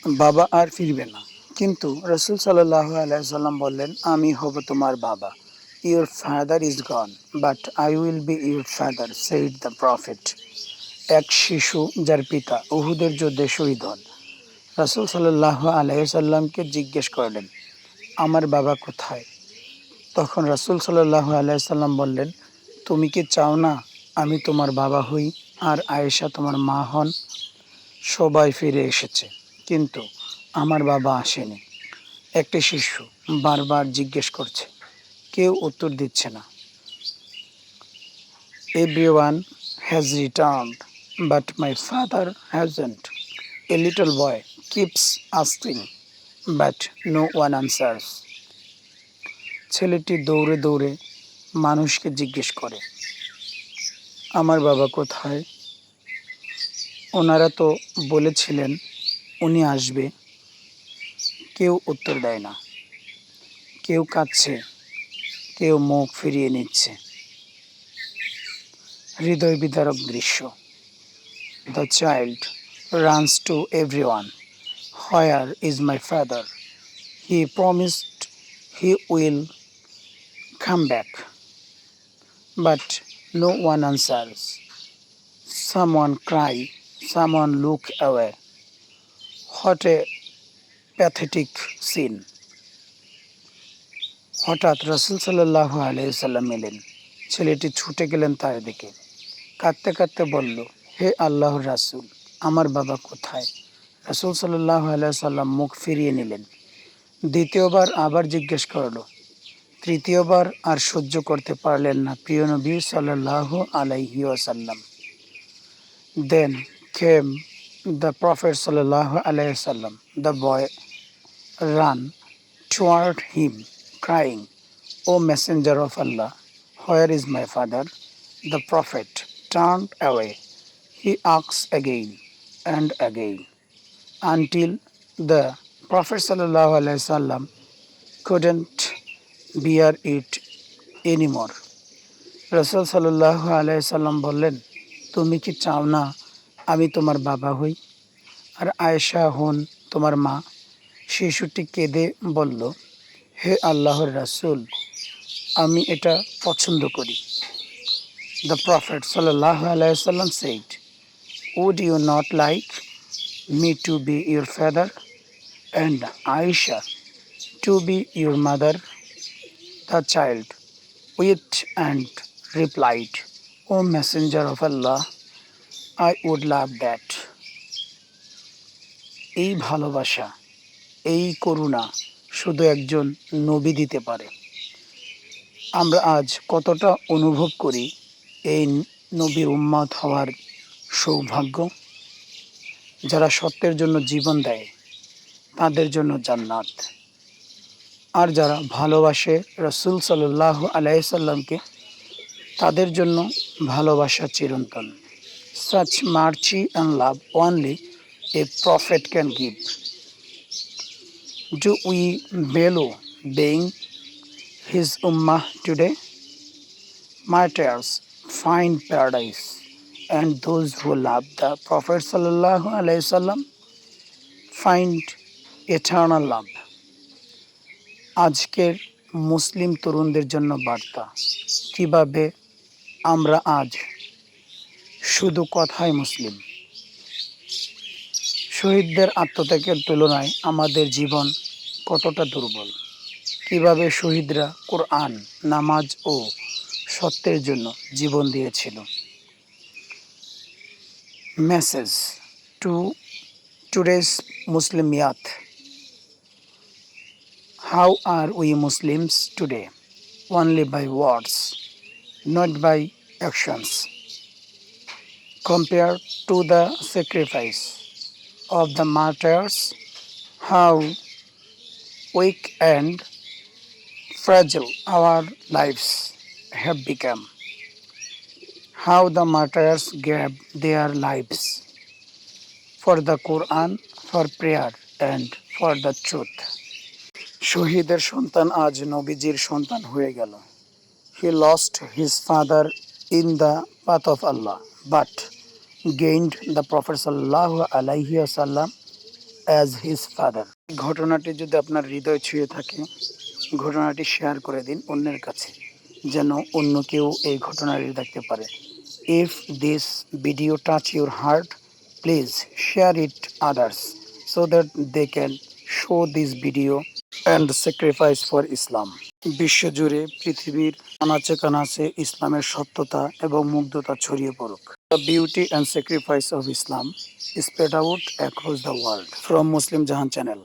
বাবা আর ফিরবে না। কিন্তু রাসূল সাল্লাল্লাহু আলাইহি সাল্লাম বললেন, আমি হব তোমার বাবা। Your father is gone, but I will be your father, said the prophet. এক শিশু যার পিতা উহুদের যুদ্ধে শহীদ হন রাসূল সাল্লাল্লাহু আলাইহি সাল্লামকে জিজ্ঞেস করলেন, আমার বাবা কোথায়? তখন রাসূল সাল্লাল্লাহু আলাইহি সাল্লাম বললেন, তুমি কি চাও না আমি তোমার বাবা হই আর আয়েশা তোমার মা হন? সবাই ফিরে এসেছে, কিন্তু আমার বাবা আসেনি। একটি শিশু বারবার জিজ্ঞেস করছে, কেউ উত্তর দিচ্ছে না। Everyone has returned, but my father hasn't. A little boy keeps asking, but no one answers. ছেলেটি দৌড়ে দৌড়ে মানুষকে জিজ্ঞেস করে, আমার বাবা কোথায়? ওনারা তো বলেছিলেন উনি আসবে। কেউ উত্তর দেয় না। কেউ কাঁদছে, কেউ মুখ ফিরিয়ে নিচ্ছে। হৃদয় বিদারক দৃশ্য। The child runs to everyone, where is my father? He promised he will come back, but no one answers. Someone cry, someone look away. What a pathetic scene. হঠাৎ রাসূল সাল্লাল্লাহু আলাইহি সাল্লাম এলেন। ছেলেটি ছুটে গেলেন তার দিকে। কাঁদতে কাঁদতে বলল, হে আল্লাহর রাসূল, আমার বাবা কোথায়? রাসূল সাল্লাল্লাহু আলাইহি সাল্লাম মুখ ফিরিয়ে নিলেন। দ্বিতীয়বার আবার জিজ্ঞেস করল। তৃতীয়বার আর সহ্য করতে পারলেন না প্রিয় নবী সাল্লাল্লাহু আলাইহি ওয়াসাল্লাম। Then came the Prophet sallallahu alaihi wasallam. The boy ran toward him, crying, O Messenger of Allah, where is my father? The Prophet turned away. He asked again and again, until the Prophet sallallahu alaihi wasallam couldn't bear it anymore. রাসূল সাল্লাল্লাহু আলাইহি সাল্লাম বললেন, তুমি কি চাও না আমি তোমার বাবা হই আর আয়েশা হন তোমার মা? শিশুটি কেঁদে বলল, হে আল্লাহর রাসূল, আমি এটা পছন্দ করি। The Prophet sallallahu alaihi wasallam said, would you not like me to be your father and Aisha to be your mother? The child wept and replied, O Messenger of Allah, I would love that. এই ভালোবাসা, এই করুণা শুধু একজন নবী দিতে পারে। আমরা আজ কতটা অনুভব করি এই নবীর উম্মত হওয়ার সৌভাগ্য? যারা সত্যের জন্য জীবন দেয় তাদের জন্য জান্নাত, আর যারা ভালোবাসে রাসূল সাল্লাল্লাহু আলাইহি সাল্লামকে তাদের জন্য ভালোবাসা চিরন্তন। Such mercy and love only a prophet can give. Do we value being his ummah today? Martyrs find paradise, and those who love the Prophet sallallahu alaihi wasallam find eternal love. আজকের মুসলিম তরুণদের জন্য বার্তা, কিভাবে আমরা আজ শুধু কথায় মুসলিম। শহীদদের আত্মত্যাগের তুলনায় আমাদের জীবন কতটা দুর্বল। কিভাবে শহীদরা কোরআন, নামাজ ও সত্যের জন্য জীবন দিয়েছিল। Message to today's Muslim youth, how are we Muslims today? Only by words, not by actions. Compared to the sacrifice of the martyrs, how weak and fragile our lives have become. How the martyrs gave their lives for the Quran, for prayer, and for the truth. শহীদের সন্তান আজ নবীজির সন্তান হয়ে গেল। He lost his father in the path of Allah, but gained the Prophet sallallahu alaihi wasallam as his father. ঘটনাটি যদি আপনার হৃদয় ছুঁয়ে থাকে, ঘটনাটি শেয়ার করে দিন অন্যের কাছে, যেন অন্য কেউ এই ঘটনাটি দেখতে পারে। If this video touch your heart, please share it others so that they can show this video and sacrifice for Islam. বিশ্বজুড়ে পৃথিবীর আনাচে কানাচে ইসলামের সত্যতা এবং মুগ্ধতা ছড়িয়ে পড়ুক। The beauty and sacrifice of Islam is spread out across the world. From Muslim Jahan channel.